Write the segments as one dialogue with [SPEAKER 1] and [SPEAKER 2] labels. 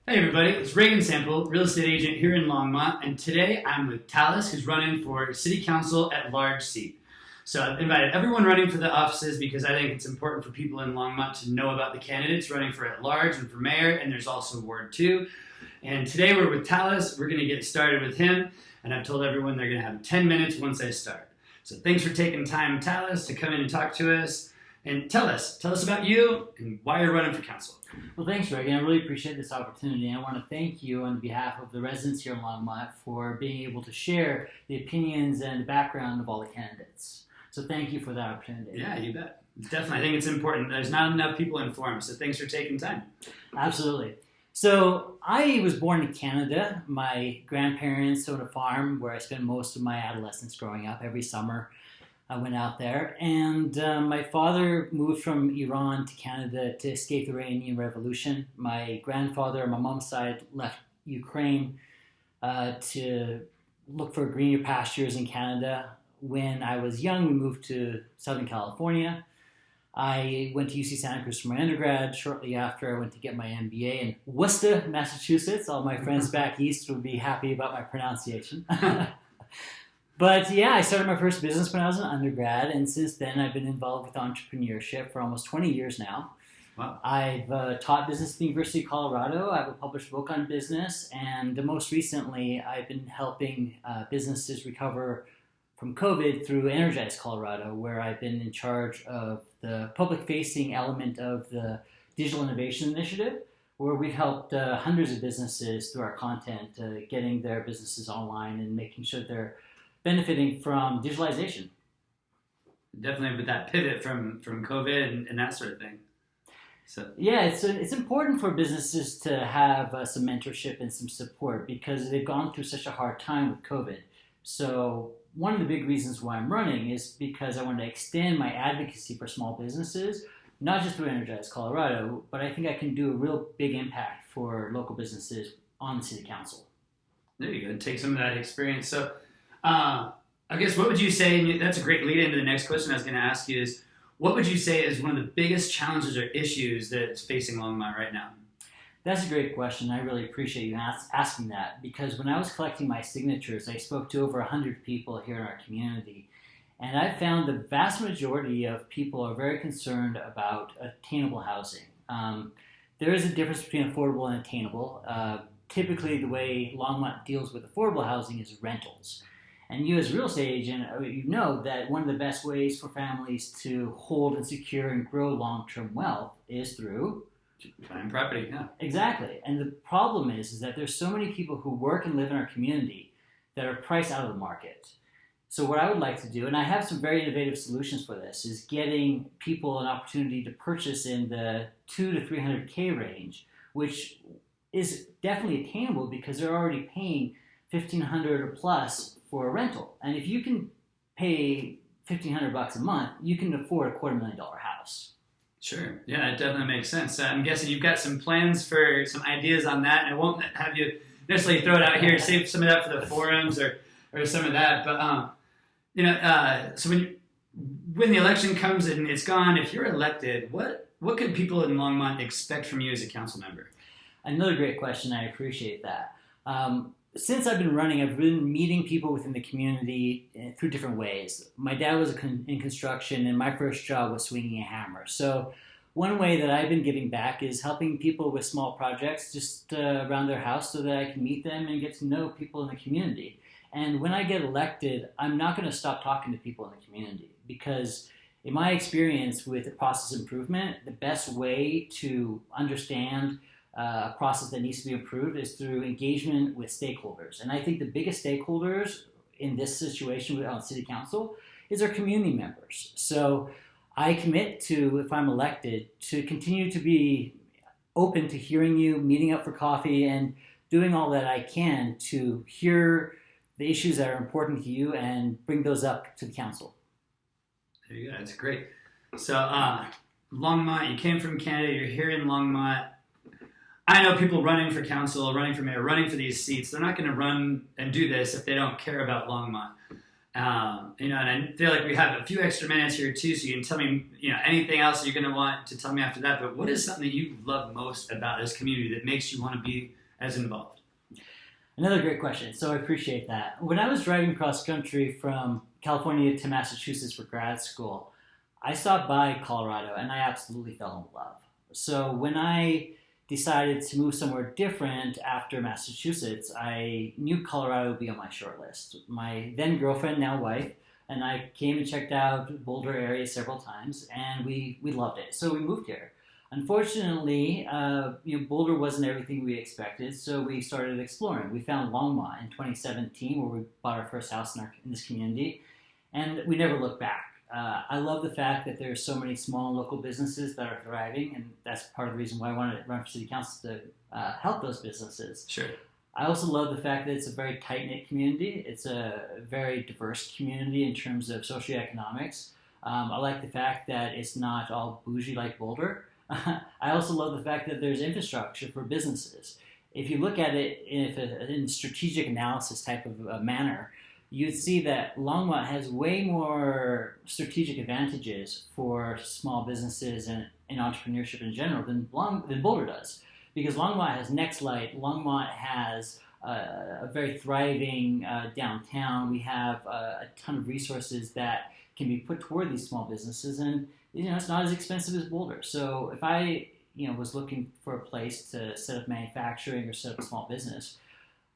[SPEAKER 1] Hey everybody, it's Regan Sample, real estate agent here in Longmont, and today I'm with Tallis, who's running for City Council at large seat. So I've invited everyone running for the offices because I think it's important for people in Longmont to know about the candidates running for at large and for mayor, and there's also Ward 2. And today we're with Tallis. We're going to get started with him, and I've told everyone they're going to have 10 minutes once I start. So thanks for taking time, Tallis, to come in and talk to us. And tell us about you and why you're running for council.
[SPEAKER 2] Well, thanks, Regan. I really appreciate this opportunity. I want to thank you on behalf of the residents here in Longmont for being able to share the opinions and the background of all the candidates. So thank you for that opportunity.
[SPEAKER 1] Yeah, you bet. Definitely. I think it's important. There's not enough people informed, so thanks for taking time.
[SPEAKER 2] Absolutely. So I was born in Canada. My grandparents owned a farm where I spent most of my adolescence growing up. Every summer I went out there, and my father moved from Iran to Canada to escape the Iranian Revolution. My grandfather on my mom's side left Ukraine to look for greener pastures in Canada. When I was young, we moved to Southern California. I went to UC Santa Cruz for my undergrad. Shortly after, I went to get my MBA in Worcester, Massachusetts. All my friends back east would be happy about my pronunciation. But yeah, I started my first business when I was an undergrad, and since then I've been involved with entrepreneurship for almost 20 years now.
[SPEAKER 1] Wow.
[SPEAKER 2] I've taught business at the University of Colorado. I have a published book on business, and most recently I've been helping businesses recover from COVID through Energize Colorado, where I've been in charge of the public-facing element of the Digital Innovation Initiative, where we've helped hundreds of businesses through our content, getting their businesses online and making sure they're benefiting from digitalization.
[SPEAKER 1] Definitely with that pivot from COVID and that sort of thing. So
[SPEAKER 2] yeah, it's important for businesses to have some mentorship and some support because they've gone through such a hard time with COVID. So one of the big reasons why I'm running is because I want to extend my advocacy for small businesses, not just through Energize Colorado, but I think I can do a real big impact for local businesses on the city council.
[SPEAKER 1] There you go. Take some of that experience. So I guess what would you say, and that's a great lead into the next question I was going to ask you, is what would you say is one of the biggest challenges or issues that's facing Longmont right now?
[SPEAKER 2] That's a great question. I really appreciate you asking that because when I was collecting my signatures, I spoke to over 100 people here in our community, and I found the vast majority of people are very concerned about attainable housing. There is a difference between affordable and attainable. Typically, the way Longmont deals with affordable housing is rentals. And you as a real estate agent, you know that one of the best ways for families to hold and secure and grow long-term wealth is through
[SPEAKER 1] buying property. Yeah,
[SPEAKER 2] exactly. And the problem is that there's so many people who work and live in our community that are priced out of the market. So what I would like to do, and I have some very innovative solutions for this, is getting people an opportunity to purchase in the $200 to $300K range, which is definitely attainable because they're already paying $1,500 or plus for a rental. And if you can pay $1,500 a month, you can afford a $250,000 house.
[SPEAKER 1] Sure. Yeah, it definitely makes sense. I'm guessing you've got some plans for some ideas on that. And I won't have you necessarily throw it out here, save some of that for the forums or some of that. But, so when the election comes and it's gone, if you're elected, what could people in Longmont expect from you as a council member?
[SPEAKER 2] Another great question. I appreciate that. Since I've been running, I've been meeting people within the community through different ways. My dad was in construction, and my first job was swinging a hammer. So one way that I've been giving back is helping people with small projects just around their house so that I can meet them and get to know people in the community. And when I get elected, I'm not going to stop talking to people in the community because in my experience with process improvement, the best way to understand a process that needs to be improved is through engagement with stakeholders. And I think the biggest stakeholders in this situation on city council is our community members. So I commit to, if I'm elected, to continue to be open to hearing you, meeting up for coffee, and doing all that I can to hear the issues that are important to you and bring those up to the council.
[SPEAKER 1] There you go. That's great. So Longmont, you came from Canada. You're here in Longmont. I know people running for council, running for mayor, running for these seats, they're not going to run and do this if they don't care about Longmont. And I feel like we have a few extra minutes here too, so you can tell me, anything else you're going to want to tell me after that. But what is something that you love most about this community that makes you want to be as involved?
[SPEAKER 2] Another great question. So I appreciate that. When I was driving cross country from California to Massachusetts for grad school, I stopped by Colorado and I absolutely fell in love. So when I decided to move somewhere different after Massachusetts, I knew Colorado would be on my short list. My then girlfriend, now wife, and I came and checked out Boulder area several times, and we loved it. So we moved here. Unfortunately, Boulder wasn't everything we expected, so we started exploring. We found Longmont in 2017, where we bought our first house in this community, and we never looked back. I love the fact that there are so many small local businesses that are thriving, and that's part of the reason why I wanted to run for city council to help those businesses.
[SPEAKER 1] Sure.
[SPEAKER 2] I also love the fact that it's a very tight-knit community. It's a very diverse community in terms of socioeconomics. I like the fact that it's not all bougie like Boulder. I also love the fact that there's infrastructure for businesses. If you look at it in a strategic analysis type of a manner, you'd see that Longmont has way more strategic advantages for small businesses and entrepreneurship in general than Boulder does. Because Longmont has Nextlight, Longmont has a very thriving downtown. We have a ton of resources that can be put toward these small businesses, and it's not as expensive as Boulder. So if I was looking for a place to set up manufacturing or set up a small business,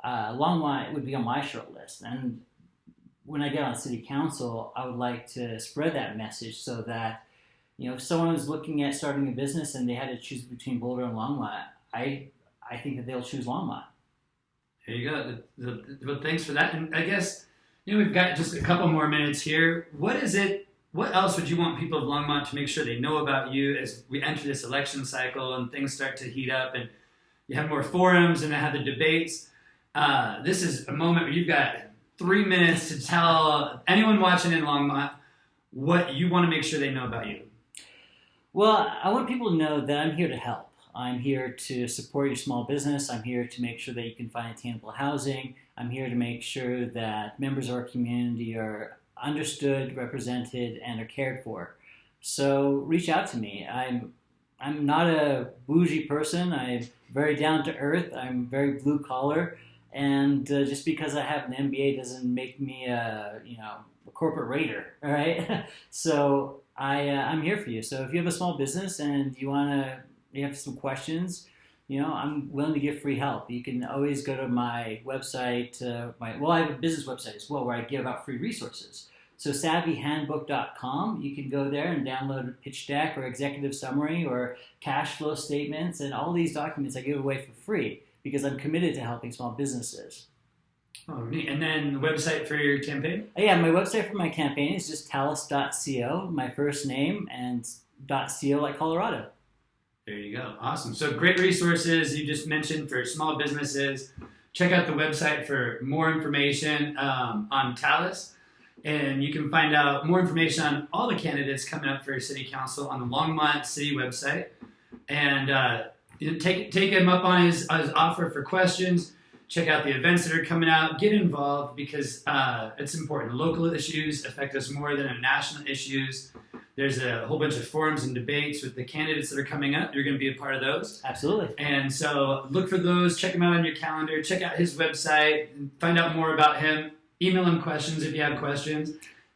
[SPEAKER 2] Longmont would be on my short list. And when I get on city council, I would like to spread that message so that, if someone was looking at starting a business and they had to choose between Boulder and Longmont, I think that they'll choose Longmont.
[SPEAKER 1] There you go. Well, thanks for that. And I guess, we've got just a couple more minutes here. What else would you want people of Longmont to make sure they know about you as we enter this election cycle and things start to heat up and you have more forums and have the debates? This is a moment where you've got 3 minutes to tell anyone watching in Longmont what you want to make sure they know about you.
[SPEAKER 2] Well, I want people to know that I'm here to help. I'm here to support your small business. I'm here to make sure that you can find attainable housing. I'm here to make sure that members of our community are understood, represented, and are cared for. So reach out to me. I'm not a bougie person. I'm very down to earth. I'm very blue collar. And just because I have an MBA doesn't make me a corporate raider, all right? So I'm here for you. So if you have a small business and you have some questions, I'm willing to give free help. You can always go to my website. I have a business website as well where I give out free resources. So savvyhandbook.com, you can go there and download a pitch deck or executive summary or cash flow statements, and all these documents I give away for free because I'm committed to helping small businesses.
[SPEAKER 1] Oh, neat. And then the website for your campaign?
[SPEAKER 2] Yeah, my website for my campaign is just tallis.co, my first name, and .co like Colorado.
[SPEAKER 1] There you go. Awesome. So great resources you just mentioned for small businesses. Check out the website for more information on Tallis. And you can find out more information on all the candidates coming up for City Council on the Longmont City website. And take him up on his offer for questions. Check out the events that are coming out. Get involved because it's important. Local issues affect us more than national issues. There's a whole bunch of forums and debates with the candidates that are coming up. You're going to be a part of those.
[SPEAKER 2] Absolutely.
[SPEAKER 1] And so look for those. Check them out on your calendar. Check out his website. And find out more about him. Email him questions if you have questions.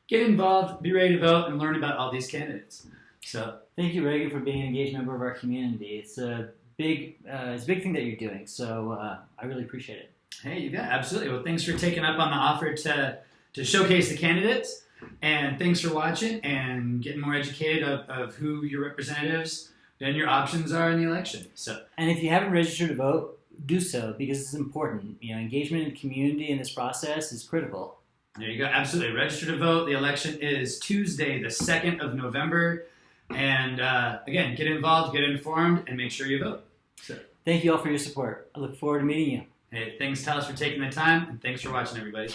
[SPEAKER 1] Get involved. Be ready to vote and learn about all these candidates. So
[SPEAKER 2] thank you, Regan, for being an engaged member of our community. It's a big thing that you're doing. So I really appreciate it.
[SPEAKER 1] Hey, you got it. Absolutely. Well, thanks for taking up on the offer to showcase the candidates. And thanks for watching and getting more educated of who your representatives and your options are in the election.
[SPEAKER 2] And if you haven't registered to vote, do so because it's important. Engagement in the community in this process is critical.
[SPEAKER 1] There you go. Absolutely. Register to vote. The election is Tuesday, the 2nd of November. And again, get involved, get informed, and make sure you vote. So,
[SPEAKER 2] thank you all for your support. I look forward to meeting you.
[SPEAKER 1] Hey, thanks, Tallis, for taking the time, and thanks for watching, everybody.